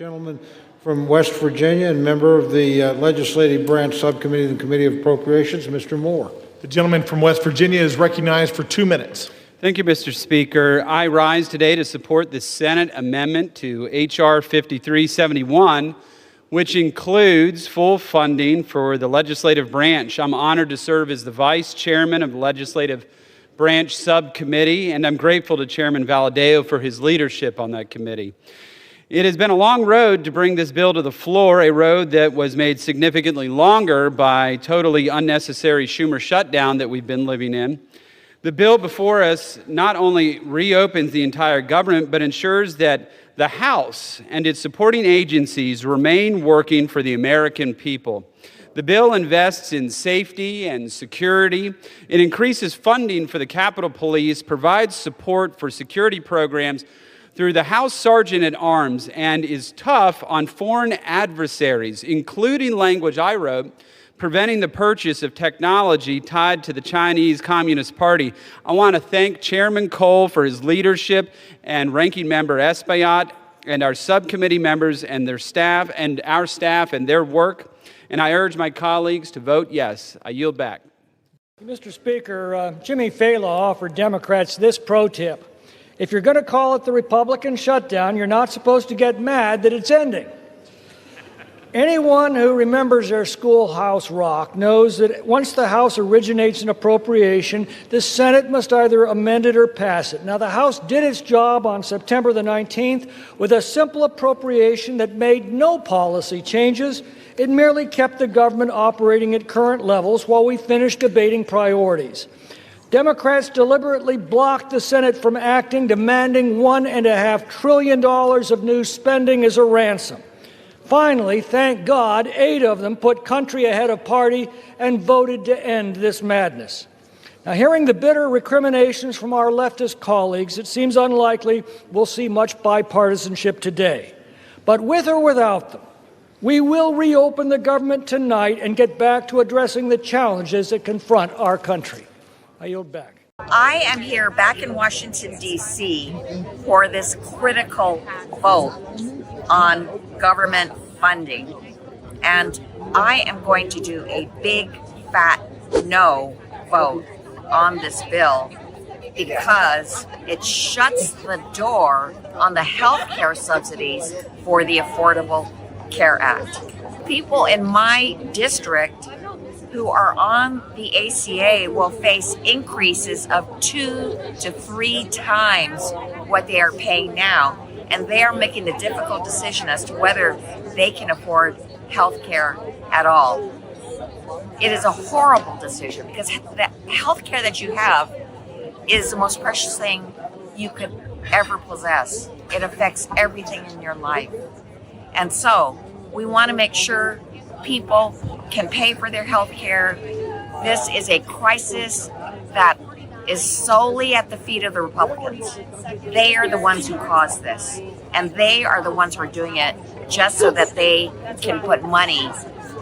Gentleman from West Virginia and member of the Legislative Branch Subcommittee and Committee of Appropriations, Mr. Moore. The gentleman from West Virginia is recognized for 2 minutes. Thank you, Mr. Speaker. I rise today to support the Senate amendment to H.R. 5371, which includes full funding for the legislative branch. I'm honored to serve as the vice chairman of the Legislative Branch Subcommittee, and I'm grateful to Chairman Valadao for his leadership on that committee. It has been a long road to bring this bill to the floor, a road that was made significantly longer by totally unnecessary Schumer shutdown that we've been living in. The bill before us not only reopens the entire government, but ensures that the House and its supporting agencies remain working for the American people. The bill invests in safety and security. It increases funding for the Capitol Police, provides support for security programs through the House Sergeant at Arms, and is tough on foreign adversaries, including language I wrote, preventing the purchase of technology tied to the Chinese Communist Party. I want to thank Chairman Cole for his leadership and Ranking Member Espaillat and our subcommittee members and their staff and our staff and their work. And I urge my colleagues to vote yes. I yield back. Mr. Speaker, Jimmy Fallon offered Democrats this pro tip. If you're going to call it the Republican shutdown, you're not supposed to get mad that it's ending. Anyone who remembers their schoolhouse rock knows that once the House originates an appropriation, the Senate must either amend it or pass it. Now, the House did its job on September the 19th with a simple appropriation that made no policy changes. It merely kept the government operating at current levels while we finished debating priorities. Democrats deliberately blocked the Senate from acting, demanding $1.5 trillion of new spending as a ransom. Finally, thank God, 8 of them put country ahead of party and voted to end this madness. Now, hearing the bitter recriminations from our leftist colleagues, it seems unlikely we'll see much bipartisanship today. But with or without them, we will reopen the government tonight and get back to addressing the challenges that confront our country. I yield back. I am here back in Washington, D.C. for this critical vote on government funding. And I am going to do a big, fat no vote on this bill because it shuts the door on the health care subsidies for the Affordable Care Act. People in my district who are on the ACA will face increases of 2 to 3 times what they are paying now. And they are making the difficult decision as to whether they can afford health care at all. It is a horrible decision because the health care that you have is the most precious thing you could ever possess. It affects everything in your life. And so we want to make sure people can pay for their health care. This is a crisis that is solely at the feet of the Republicans. They are the ones who caused this, and they are the ones who are doing it just so that they can put money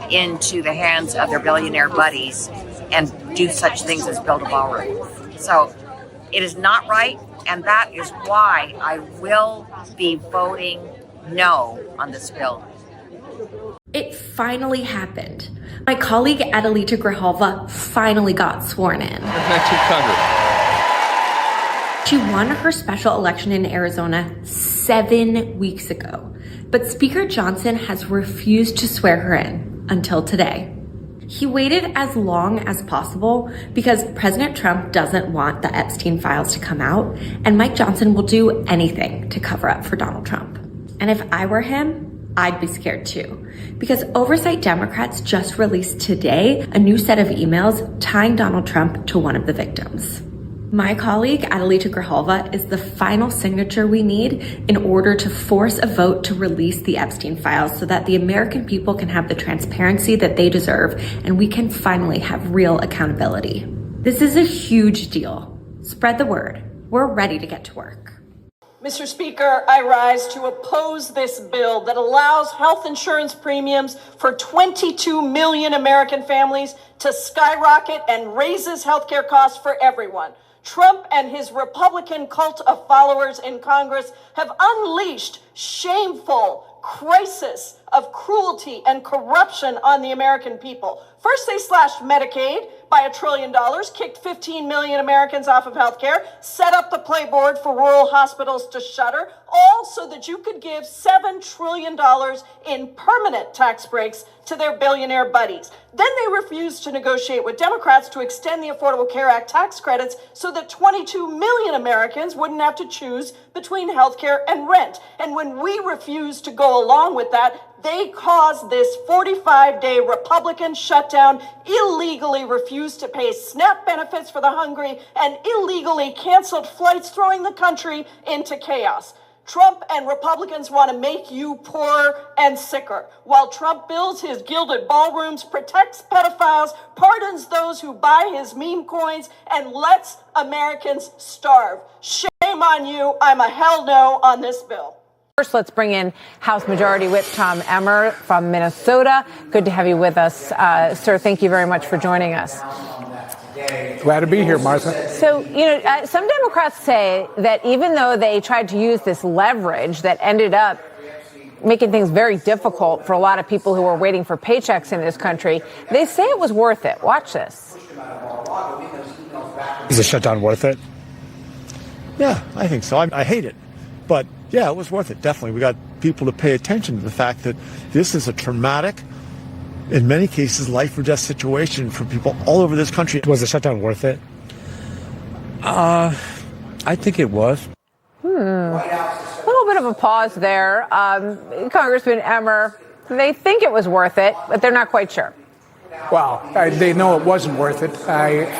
into the hands of their billionaire buddies and do such things as build a ballroom. So it is not right, and that is why I will be voting no on this bill. It finally happened. My colleague Adelita Grijalva finally got sworn in. She won her special election in Arizona 7 weeks ago, but Speaker Johnson has refused to swear her in until today. He waited as long as possible because President Trump doesn't want the Epstein files to come out, and Mike Johnson will do anything to cover up for Donald Trump. And if I were him, I'd be scared too, because Oversight Democrats just released today a new set of emails tying Donald Trump to one of the victims. My colleague, Adelita Grijalva, is the final signature we need in order to force a vote to release the Epstein files so that the American people can have the transparency that they deserve and we can finally have real accountability. This is a huge deal. Spread the word. We're ready to get to work. Mr. Speaker, I rise to oppose this bill that allows health insurance premiums for 22 million American families to skyrocket and raises healthcare costs for everyone. Trump and his Republican cult of followers in Congress have unleashed shameful crisis of cruelty and corruption on the American people. First, they slashed Medicaid by $1 trillion, kicked 15 million Americans off of health care, set up the playboard for rural hospitals to shutter, all so that you could give $7 trillion in permanent tax breaks to their billionaire buddies. Then they refused to negotiate with Democrats to extend the Affordable Care Act tax credits so that 22 million Americans wouldn't have to choose between health care and rent. And when we refused to go along with that, they caused this 45-day Republican shutdown, illegally refused to pay SNAP benefits for the hungry, and illegally canceled flights, throwing the country into chaos. Trump and Republicans want to make you poorer and sicker. While Trump builds his gilded ballrooms, protects pedophiles, pardons those who buy his meme coins, and lets Americans starve. Shame on you. I'm a hell no on this bill. First, let's bring in House Majority Whip Tom Emmer from Minnesota. Good to have you with us. Sir, thank you very much for joining us. Glad to be here, Martha. So, some Democrats say that even though they tried to use this leverage that ended up making things very difficult for a lot of people who were waiting for paychecks in this country, they say it was worth it. Watch this. Is the shutdown worth it? Yeah, I think so. I hate it. But, yeah, it was worth it, definitely. We got people to pay attention to the fact that this is a traumatic, in many cases, life or death situation for people all over this country. Was the shutdown worth it? I think it was. A little bit of a pause there. Congressman Emmer, they think it was worth it, but they're not quite sure. Well, they know it wasn't worth it.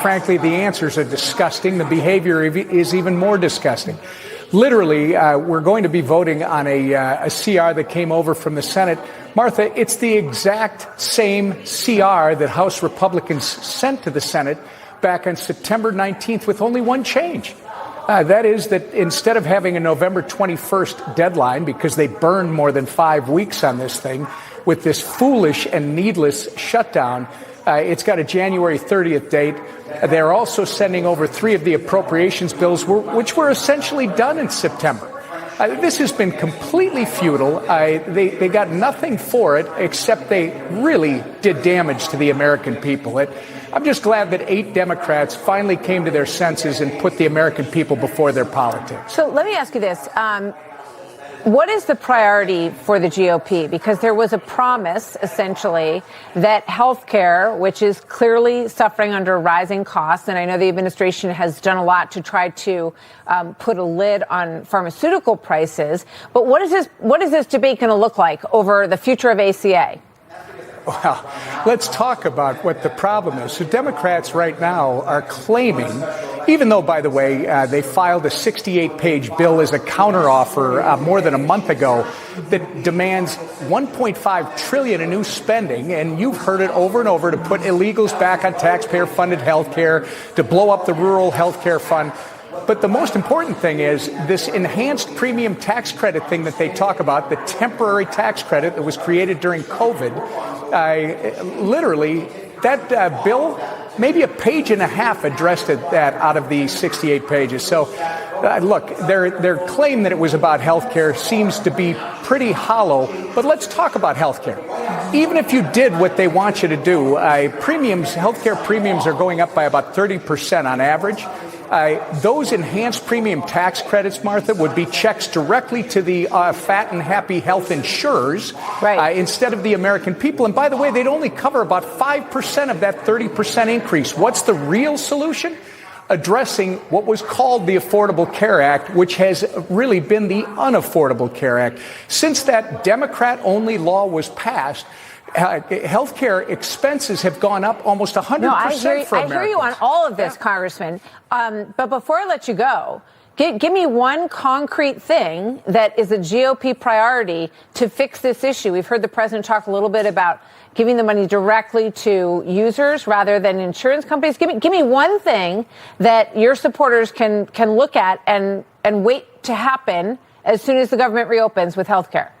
Frankly, the answers are disgusting. The behavior is even more disgusting. Literally, we're going to be voting on a CR that came over from the Senate. Martha, it's the exact same CR that House Republicans sent to the Senate back on September 19th with only one change. That is that instead of having a November 21st deadline, because they burned more than 5 weeks on this thing, with this foolish and needless shutdown, it's got a January 30th date. They're also sending over 3 of the appropriations bills, which were essentially done in September. This has been completely futile. They got nothing for it, except they really did damage to the American people. I'm just glad that 8 Democrats finally came to their senses and put the American people before their politics. So let me ask you this. What is the priority for the GOP? Because there was a promise, essentially, that health care, which is clearly suffering under rising costs, and I know the administration has done a lot to try to put a lid on pharmaceutical prices. But what is this debate going to look like over the future of ACA? Well, let's talk about what the problem is. So Democrats right now are claiming, even though, by the way, they filed a 68-page bill as a counteroffer more than a month ago that demands $1.5 trillion in new spending, and you've heard it over and over, to put illegals back on taxpayer-funded health care, to blow up the rural health care fund. But the most important thing is this enhanced premium tax credit thing that they talk about, the temporary tax credit that was created during COVID. Literally, that bill, maybe a page and a half addressed that out of the 68 pages. So, look, their claim that it was about health care seems to be pretty hollow. But let's talk about health care. Even if you did what they want you to do, health care premiums are going up by about 30% on average. Those enhanced premium tax credits, Martha, would be checks directly to the fat and happy health insurers, right, instead of the American people. And by the way, they'd only cover about 5% of that 30% increase. What's the real solution? Addressing what was called the Affordable Care Act, which has really been the Unaffordable Care Act. Since that Democrat-only law was passed, health care expenses have gone up almost 100% for Americans. I hear you on all of this, Congressman. But before I let you go, give me one concrete thing that is a GOP priority to fix this issue. We've heard the president talk a little bit about giving the money directly to users rather than insurance companies. Give me one thing that your supporters can look at and wait to happen as soon as the government reopens with health care.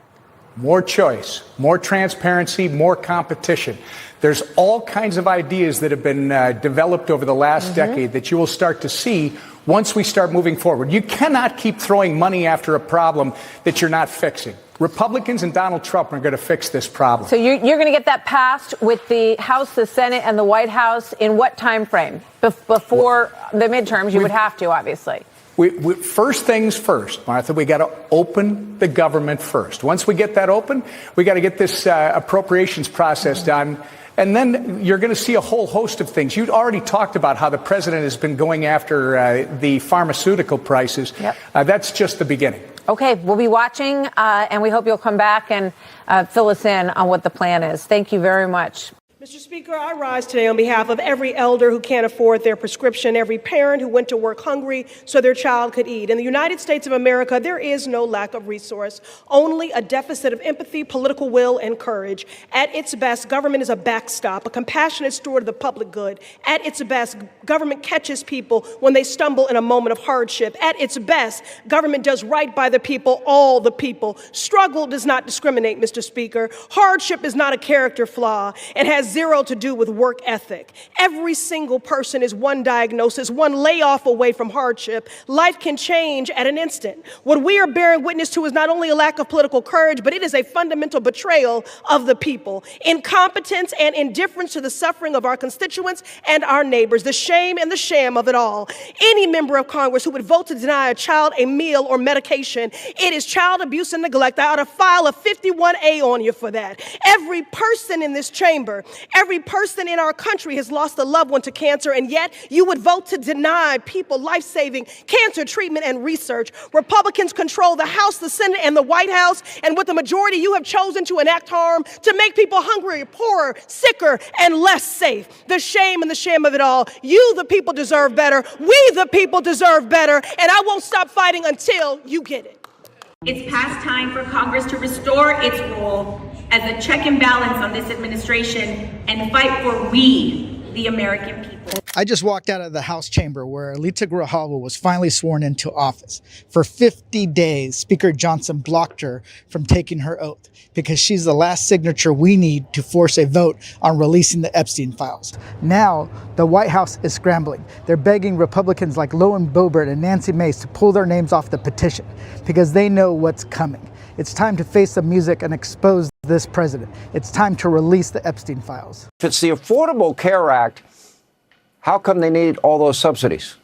More choice, more transparency, more competition. There's all kinds of ideas that have been developed over the last decade that you will start to see once we start moving forward. You cannot keep throwing money after a problem that you're not fixing. Republicans and Donald Trump are going to fix this problem. So you're going to get that passed with the House, the Senate, and the White House in what time frame? Before the midterms, you would have to, obviously. First things first, Martha, we got to open the government first. Once we get that open, we got to get this appropriations process done. And then you're going to see a whole host of things. You'd already talked about how the president has been going after the pharmaceutical prices. Yep. That's just the beginning. Okay, we'll be watching, and we hope you'll come back and fill us in on what the plan is. Thank you very much. Mr. Speaker, I rise today on behalf of every elder who can't afford their prescription, every parent who went to work hungry so their child could eat. In the United States of America, there is no lack of resource, only a deficit of empathy, political will, and courage. At its best, government is a backstop, a compassionate steward of the public good. At its best, government catches people when they stumble in a moment of hardship. At its best, government does right by the people, all the people. Struggle does not discriminate, Mr. Speaker. Hardship is not a character flaw and has zero to do with work ethic. Every single person is one diagnosis, one layoff away from hardship. Life can change at an instant. What we are bearing witness to is not only a lack of political courage, but it is a fundamental betrayal of the people. Incompetence and indifference to the suffering of our constituents and our neighbors. The shame and the sham of it all. Any member of Congress who would vote to deny a child a meal or medication, it is child abuse and neglect. I ought to file a 51A on you for that. Every person in this chamber, every person in our country has lost a loved one to cancer, and yet you would vote to deny people life-saving cancer treatment and research. Republicans control the House, the Senate, and the White House, and with the majority, you have chosen to enact harm to make people hungrier, poorer, sicker, and less safe. The shame and the shame of it all. You, the people, deserve better. We, the people, deserve better, and I won't stop fighting until you get it. It's past time for Congress to restore its role as a check and balance on this administration and fight for we, the American people. I just walked out of the House chamber where Alita Grijalva was finally sworn into office. For 50 days, Speaker Johnson blocked her from taking her oath because she's the last signature we need to force a vote on releasing the Epstein files. Now, the White House is scrambling. They're begging Republicans like Lauren Boebert and Nancy Mace to pull their names off the petition because they know what's coming. It's time to face the music and expose this president. It's time to release the Epstein files. If it's the Affordable Care Act, how come they need all those subsidies?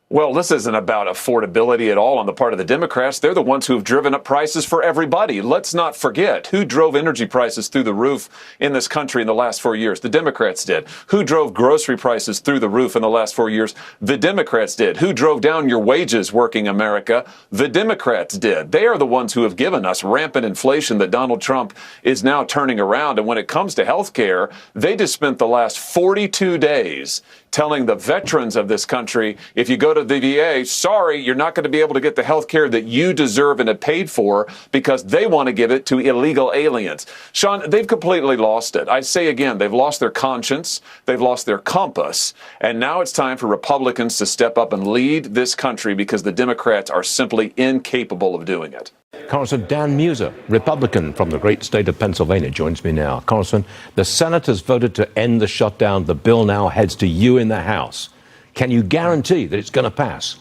Well, this isn't about affordability at all on the part of the Democrats. They're the ones who have driven up prices for everybody. Let's not forget who drove energy prices through the roof in this country in the last 4 years. The Democrats did. Who drove grocery prices through the roof in the last 4 years? The Democrats did. Who drove down your wages, working America? The Democrats did. They are the ones who have given us rampant inflation that Donald Trump is now turning around. And when it comes to health care, they just spent the last 42 days telling the veterans of this country, if you go to the VA, sorry, you're not going to be able to get the health care that you deserve and have paid for because they want to give it to illegal aliens. Sean, they've completely lost it. I say again, they've lost their conscience, they've lost their compass, and now it's time for Republicans to step up and lead this country because the Democrats are simply incapable of doing it. Congressman Dan Meuser, Republican from the great state of Pennsylvania, joins me now. Congressman, the senators voted to end the shutdown. The bill now heads to you in the House. Can you guarantee that it's going to pass?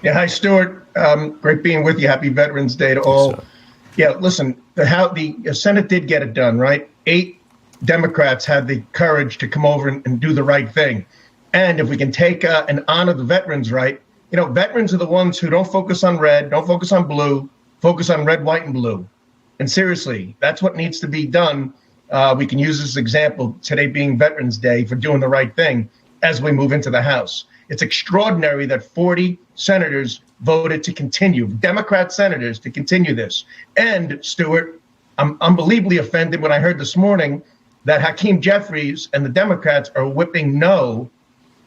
Yeah, hi, Stuart. Great being with you. Happy Veterans Day to all. Yes, yeah, listen, the Senate did get it done, right? 8 Democrats had the courage to come over and do the right thing. And if we can take and honor the veterans right, you know, veterans are the ones who don't focus on red, don't focus on blue, focus on red, white, and blue. And seriously, that's what needs to be done. We can use this example, today being Veterans Day, for doing the right thing as we move into the House. It's extraordinary that 40 senators voted to continue, Democrat senators to continue this. And, Stuart, I'm unbelievably offended when I heard this morning that Hakeem Jeffries and the Democrats are whipping no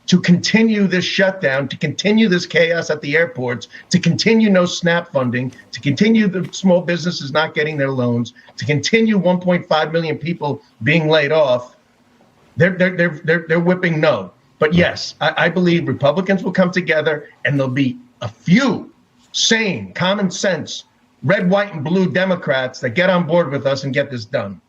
to continue this shutdown, to continue this chaos at the airports, to continue no SNAP funding, to continue the small businesses not getting their loans, to continue 1.5 million people being laid off. They're whipping no. But yes, I believe Republicans will come together and there'll be a few sane, common sense, red, white, and blue Democrats that get on board with us and get this done.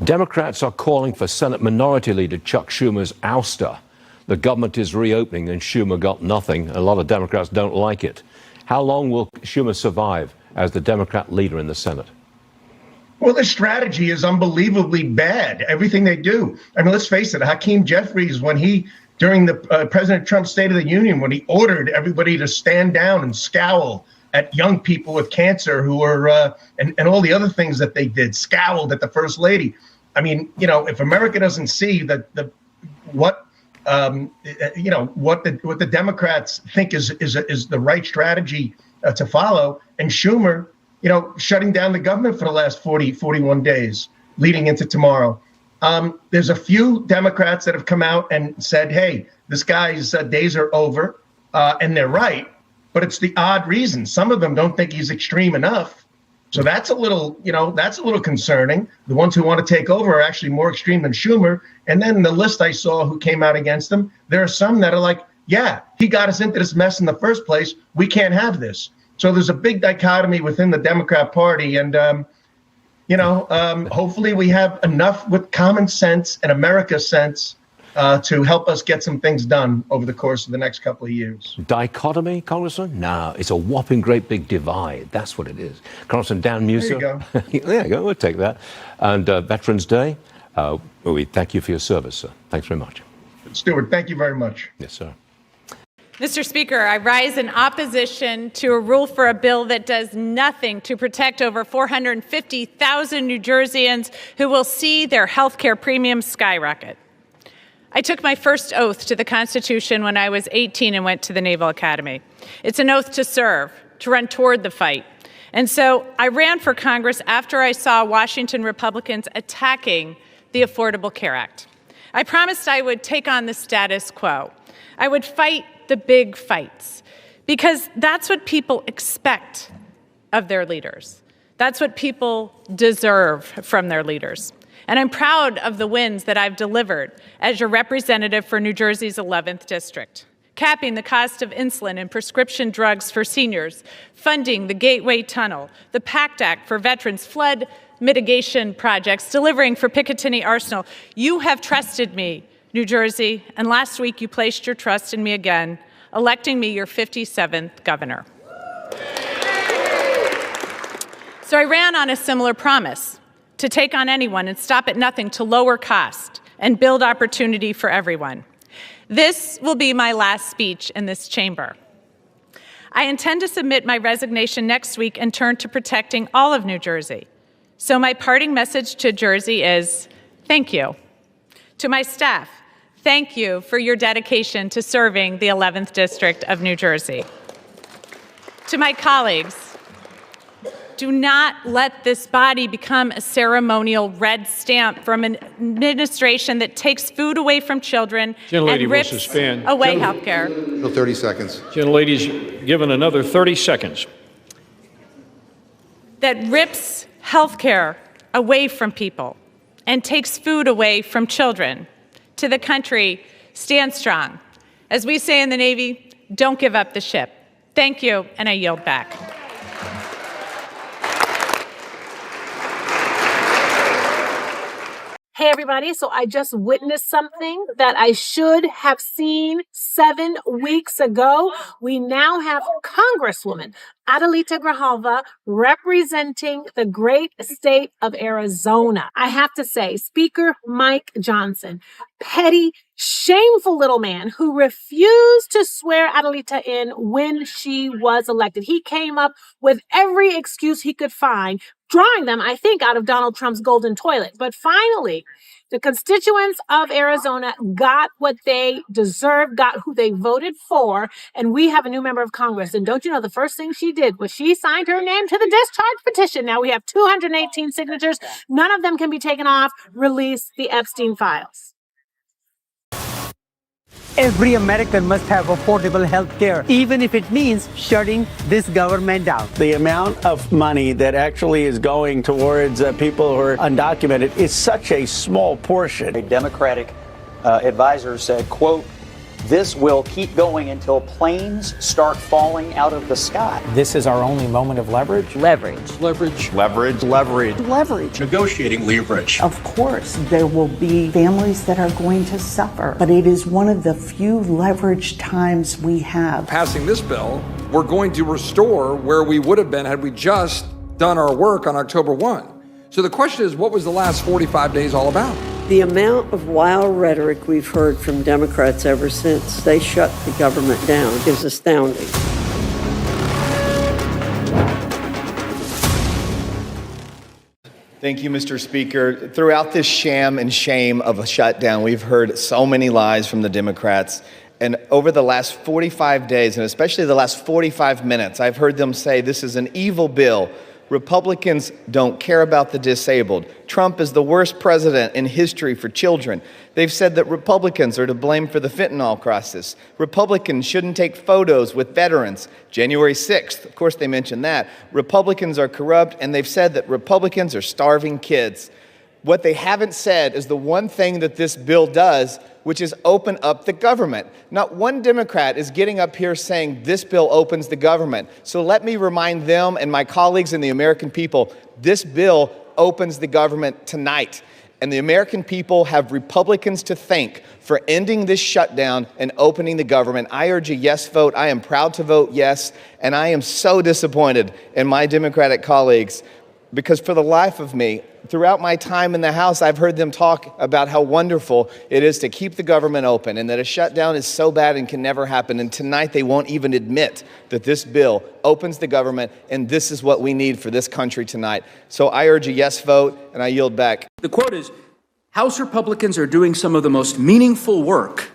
Democrats are calling for Senate Minority Leader Chuck Schumer's ouster. The government is reopening and Schumer got nothing. A lot of Democrats don't like it. How long will Schumer survive as the Democrat leader in the Senate? Well, the strategy is unbelievably bad. Everything they do. I mean, let's face it. Hakeem Jeffries, during the President Trump's State of the Union, when he ordered everybody to stand down and scowl at young people with cancer who were, and all the other things that they did, scowled at the First Lady. I mean, if America doesn't see that what the Democrats think is the right strategy to follow, and Schumer, shutting down the government for the last 41 days leading into tomorrow. There's a few Democrats that have come out and said, hey, this guy's days are over, and they're right, but it's the odd reason. Some of them don't think he's extreme enough. So that's a little concerning. The ones who want to take over are actually more extreme than Schumer. And then the list I saw who came out against him, there are some that are like, yeah, he got us into this mess in the first place. We can't have this. So there's a big dichotomy within the Democrat Party. And, hopefully we have enough with common sense and America sense to help us get some things done over the course of the next couple of years. Dichotomy, Congressman? No, it's a whopping great big divide. That's what it is. Congressman Dan Meuser. There you go. There you go. We'll take that. And Veterans Day, we thank you for your service, sir. Thanks very much. Stuart, thank you very much. Yes, sir. Mr. Speaker, I rise in opposition to a rule for a bill that does nothing to protect over 450,000 New Jerseyans who will see their health care premiums skyrocket. I took my first oath to the Constitution when I was 18 and went to the Naval Academy. It's an oath to serve, to run toward the fight. And so I ran for Congress after I saw Washington Republicans attacking the Affordable Care Act. I promised I would take on the status quo. I would fight the big fights, because that's what people expect of their leaders. That's what people deserve from their leaders. And I'm proud of the wins that I've delivered as your representative for New Jersey's 11th District. Capping the cost of insulin and prescription drugs for seniors, funding the Gateway Tunnel, the PACT Act for veterans, flood mitigation projects, delivering for Picatinny Arsenal. You have trusted me, New Jersey, and last week you placed your trust in me again, electing me your 57th governor. So I ran on a similar promise, to take on anyone and stop at nothing to lower cost and build opportunity for everyone. This will be my last speech in this chamber. I intend to submit my resignation next week and turn to protecting all of New Jersey. So my parting message to Jersey is, thank you. To my staff, thank you for your dedication to serving the 11th District of New Jersey. To my colleagues, do not let this body become a ceremonial red stamp from an administration that takes food away from children and rips away health care. 30 seconds. Gentlelady's given another 30 seconds. That rips health care away from people and takes food away from children. To the country, stand strong. As we say in the Navy, don't give up the ship. Thank you, and I yield back. Hey, everybody. So I just witnessed something that I should have seen 7 weeks ago. We now have Congresswoman Adelita Grijalva representing the great state of Arizona. I have to say, Speaker Mike Johnson, petty, shameful little man who refused to swear Adelita in when she was elected. He came up with every excuse he could find, drawing them, I think, out of Donald Trump's golden toilet. But finally, the constituents of Arizona got what they deserved, got who they voted for, and we have a new member of Congress. And don't you know, the first thing she did was she signed her name to the discharge petition. Now we have 218 signatures. None of them can be taken off. Release the Epstein files. Every American must have affordable health care, even if it means shutting this government down. The amount of money that actually is going towards people who are undocumented is such a small portion. A Democratic advisor said, quote, This will keep going until planes start falling out of the sky. This is our only moment of leverage. Leverage. Leverage. Leverage. Leverage. Leverage. Negotiating leverage. Of course, there will be families that are going to suffer, but it is one of the few leverage times we have. Passing this bill, we're going to restore where we would have been had we just done our work on October 1. So the question is, what was the last 45 days all about? The amount of wild rhetoric we've heard from Democrats ever since they shut the government down is astounding. Thank you, Mr. Speaker. Throughout this sham and shame of a shutdown, we've heard so many lies from the Democrats. And over the last 45 days, and especially the last 45 minutes, I've heard them say this is an evil bill. Republicans don't care about the disabled. Trump is the worst president in history for children. They've said that Republicans are to blame for the fentanyl crisis. Republicans shouldn't take photos with veterans. January 6th, of course they mentioned that. Republicans are corrupt, and they've said that Republicans are starving kids. What they haven't said is the one thing that this bill does, which is open up the government. Not one Democrat is getting up here saying this bill opens the government. So let me remind them and my colleagues and the American people, this bill opens the government tonight. And the American people have Republicans to thank for ending this shutdown and opening the government. I urge a yes vote. I am proud to vote yes. And I am so disappointed in my Democratic colleagues because for the life of me, throughout my time in the House, I've heard them talk about how wonderful it is to keep the government open and that a shutdown is so bad and can never happen. And tonight they won't even admit that this bill opens the government and this is what we need for this country tonight. So I urge a yes vote and I yield back. The quote is, House Republicans are doing some of the most meaningful work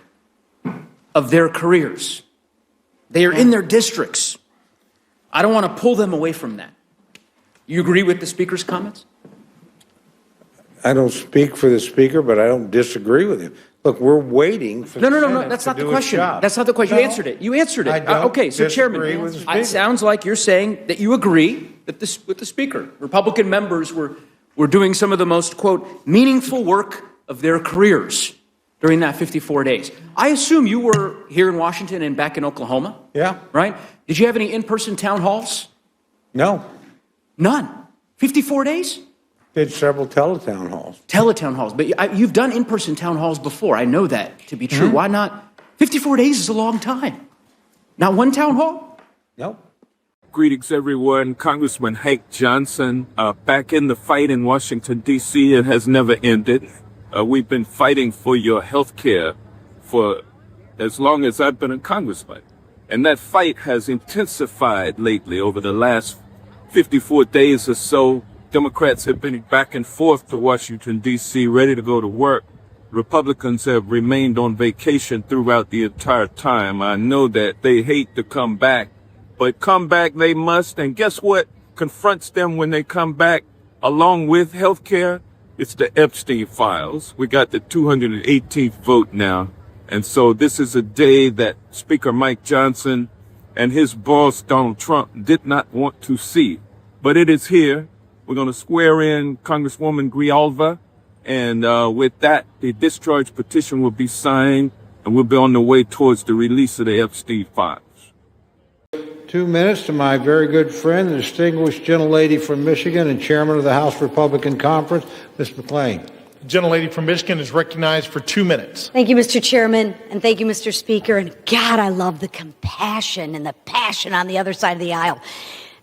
of their careers. They are in their districts. I don't want to pull them away from that. You agree with the Speaker's comments? I don't speak for the Speaker, but I don't disagree with him. Look, we're waiting for No, the no, Senate that's to not the do its question. job. That's not the question. No, You answered it. You answered it. I don't Okay, so Chairman, disagree with the Speaker. it sounds like you're saying that you agree that this, with the Speaker. Republican members were doing some of the most, quote, meaningful work of their careers during that 54 days. I assume you were here in Washington and back in Oklahoma? Yeah. Right? Did you have any in-person town halls? No. None. 54 days? Did several teletown halls. Teletown halls. But you've done in-person town halls before. I know that to be true. Why not? 54 days is a long time. Not one town hall? No. Greetings, everyone. Congressman Hank Johnson, back in the fight in Washington, D.C. It has never ended. We've been fighting for your health care for as long as I've been a congressman. And that fight has intensified lately over the last 54 days or so. Democrats have been back and forth to Washington, D.C., ready to go to work. Republicans have remained on vacation throughout the entire time. I know that they hate to come back, but come back they must. And guess what confronts them when they come back along with health care? It's the Epstein files. We got the 218th vote now. And so this is a day that Speaker Mike Johnson and his boss, Donald Trump, did not want to see. But it is here. We're going to swear in Congresswoman Grijalva. And with that, the discharge petition will be signed, and we'll be on the way towards the release of the Epstein files. 2 minutes to my very good friend, the distinguished gentlelady from Michigan and chairman of the House Republican Conference, Ms. McClain. The gentlelady from Michigan is recognized for 2 minutes. Thank you, Mr. Chairman, and thank you, Mr. Speaker. And God, I love the compassion and the passion on the other side of the aisle.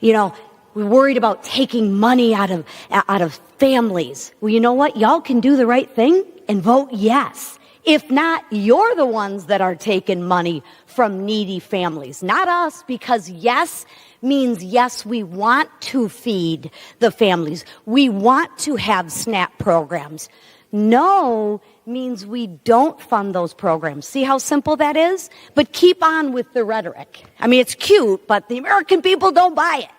You know, we're worried about taking money out of families. Well, you know what? Y'all can do the right thing and vote yes. If not, you're the ones that are taking money from needy families, not us, because yes means yes, we want to feed the families. We want to have SNAP programs. No means we don't fund those programs. See how simple that is? But keep on with the rhetoric. I mean, it's cute, but the American people don't buy it.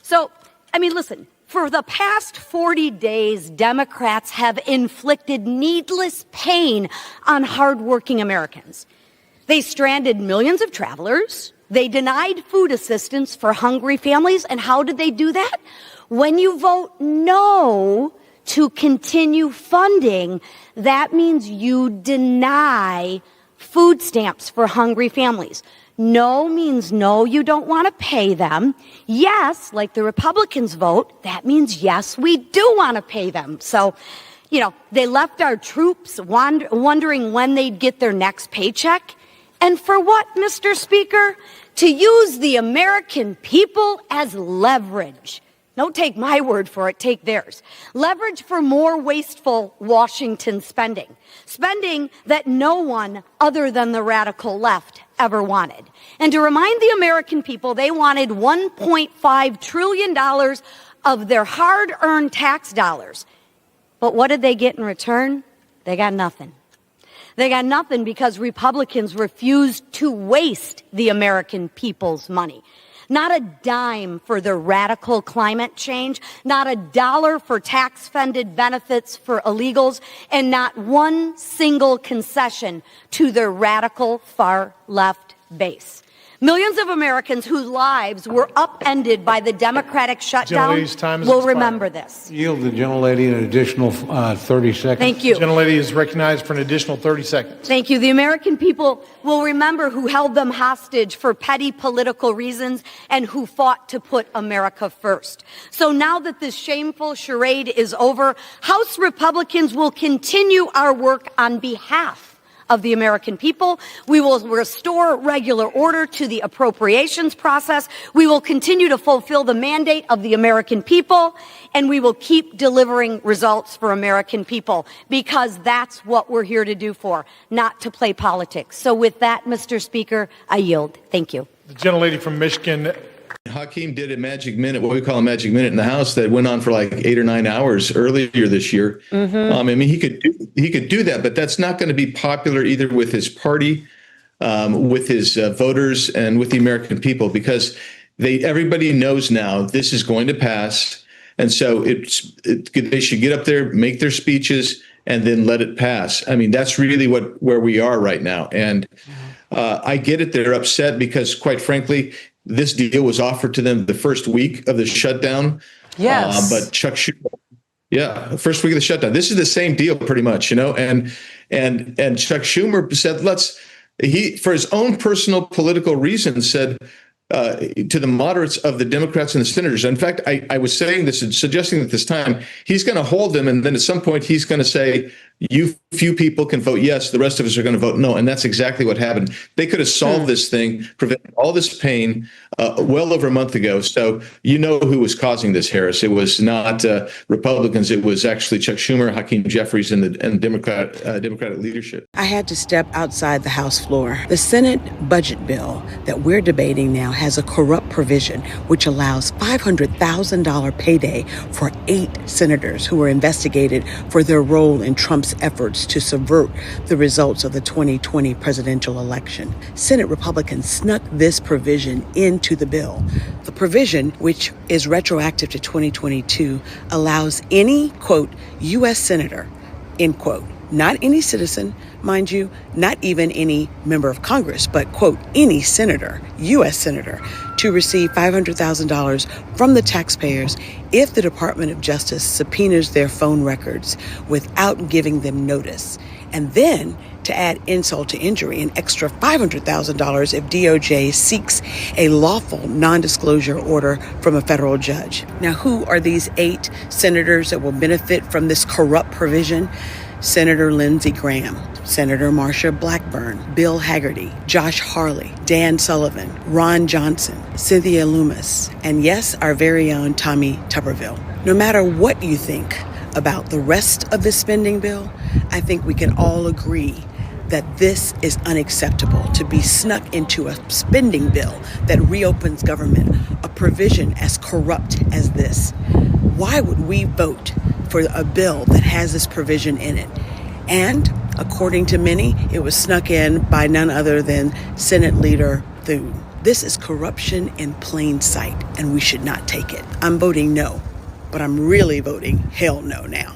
So, I mean, listen, for the past 40 days, Democrats have inflicted needless pain on hardworking Americans. They stranded millions of travelers. They denied food assistance for hungry families. And how did they do that? When you vote no to continue funding, that means you deny food stamps for hungry families. No means no, you don't want to pay them. Yes, like the Republicans vote, that means yes, we do want to pay them. So, they left our troops wondering when they'd get their next paycheck. And for what, Mr. Speaker? To use the American people as leverage. Don't take my word for it, take theirs. Leverage for more wasteful Washington spending. Spending that no one other than the radical left ever wanted. And to remind the American people, they wanted $1.5 trillion of their hard-earned tax dollars. But what did they get in return? They got nothing. They got nothing because Republicans refused to waste the American people's money. Not a dime for the radical climate change, not a dollar for tax-funded benefits for illegals, and not one single concession to their radical far-left base. Millions of Americans whose lives were upended by the Democratic shutdown will remember this. Yield the gentlelady an additional 30 seconds. Thank you. The gentlelady is recognized for an additional 30 seconds. Thank you. The American people will remember who held them hostage for petty political reasons and who fought to put America first. So now that this shameful charade is over, House Republicans will continue our work on behalf of the American people. We will restore regular order to the appropriations process. We will continue to fulfill the mandate of the American people, and we will keep delivering results for American people, because that's what we're here to do for, not to play politics. So with that, Mr. Speaker, I yield. Thank you. The gentlelady from Michigan. Hakeem did a magic minute, what we call a magic minute in the House, that went on for like 8 or 9 hours earlier this year. He could do that, but that's not going to be popular either with his party, with his voters, and with the American people, because everybody knows now this is going to pass, and so they should get up there, make their speeches, and then let it pass. That's really where we are right now, and I get it. They're upset because, quite frankly, this deal was offered to them the first week of the shutdown. Yes. But Chuck Schumer, first week of the shutdown. This is the same deal pretty much, and Chuck Schumer said, for his own personal political reasons, said to the moderates of the Democrats and the senators. In fact, I was saying this and suggesting that this time he's going to hold them, and then at some point he's going to say, you few people can vote yes, the rest of us are going to vote no. And that's exactly what happened. They could have solved this thing, prevented all this pain well over a month ago. So you know who was causing this, Harris. It was not Republicans. It was actually Chuck Schumer, Hakeem Jeffries, and Democratic leadership. I had to step outside the House floor. The Senate budget bill that we're debating now has a corrupt provision which allows $500,000 payday for 8 senators who were investigated for their role in Trump's efforts to subvert the results of the 2020 presidential election. Senate Republicans snuck this provision into the bill. The provision, which is retroactive to 2022, allows any, quote, U.S. senator, end quote, not any citizen, mind you, not even any member of Congress, but, quote, any senator, U.S. senator, to receive $500,000 from the taxpayers if the Department of Justice subpoenas their phone records without giving them notice. And then, to add insult to injury, an extra $500,000 if DOJ seeks a lawful non-disclosure order from a federal judge. Now, who are these 8 senators that will benefit from this corrupt provision? Senator Lindsey Graham, Senator Marsha Blackburn, Bill Hagerty, Josh Hawley, Dan Sullivan, Ron Johnson, Cynthia Lummis, and yes, our very own Tommy Tuberville. No matter what you think about the rest of this spending bill, I think we can all agree that this is unacceptable, to be snuck into a spending bill that reopens government, a provision as corrupt as this. Why would we vote for a bill that has this provision in it? And according to many, it was snuck in by none other than Senate Leader Thune. This is corruption in plain sight, and we should not take it. I'm voting no, but I'm really voting hell no now.